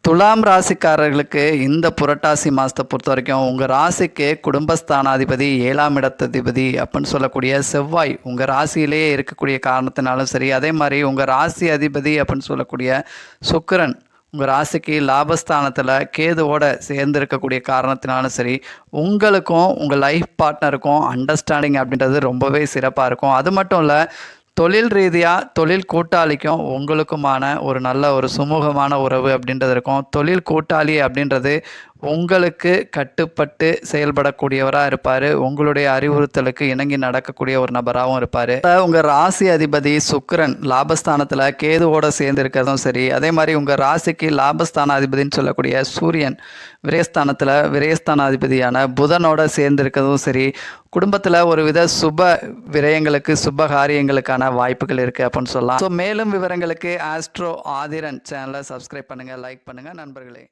துலாம் ராசிக்காரர்களுக்கு இந்த புரட்டாசி மாதத்தை பொறுத்த வரைக்கும் உங்கள் ராசிக்கு குடும்பஸ்தானாதிபதி 7ஆம் இடத்ததிபதி அப்படின்னு சொல்லக்கூடிய செவ்வாய் உங்கள் ராசியிலேயே இருக்கக்கூடிய காரணத்தினாலும் சரி, அதே மாதிரி உங்கள் ராசி அதிபதி அப்படின்னு சொல்லக்கூடிய சுக்கிரன் உங்கள் ராசிக்கு லாபஸ்தானத்தில் கேதுவோட சேர்ந்து இருக்கக்கூடிய காரணத்தினாலும் சரி, உங்களுக்கும் உங்கள் லைஃப் பார்ட்னருக்கும் அண்டர்ஸ்டாண்டிங் அப்படின்றது ரொம்பவே சிறப்பாக இருக்கும். அது மட்டும் இல்லை, தொழில் ரீதியாக தொழில் கூட்டாளிக்கும் உங்களுக்குமான ஒரு நல்ல ஒரு சுமூகமான உறவு அப்படின்றது இருக்கும். தொழில் கூட்டாளி அப்படின்றது உங்களுக்கு கட்டுப்பட்டு செயல்படக்கூடியவராக இருப்பார். உங்களுடைய அறிவுறுத்தலுக்கு இணங்கி நடக்கக்கூடிய ஒரு நபராகவும் இருப்பார். உங்கள் ராசி அதிபதி சுக்கிரன் லாபஸ்தானத்தில் கேதுவோடு சேர்ந்து இருக்கிறதும் சரி, அதே மாதிரி உங்கள் ராசிக்கு லாபஸ்தானாதிபதினு சொல்லக்கூடிய சூரியன் விரயஸ்தானத்தில் விரயஸ்தானாதிபதியான புதனோட சேர்ந்து இருக்கிறதும் சரி, குடும்பத்தில் ஒரு வித சுப விரயங்களுக்கு சுப காரியங்களுக்கான வாய்ப்புகள் இருக்குது அப்படின்னு சொல்லலாம். ஸோ மேலும் விவரங்களுக்கு ஆஸ்ட்ரோ ஆதிரன் சேனலை சப்ஸ்கிரைப் பண்ணுங்கள், லைக் பண்ணுங்கள் நண்பர்களே.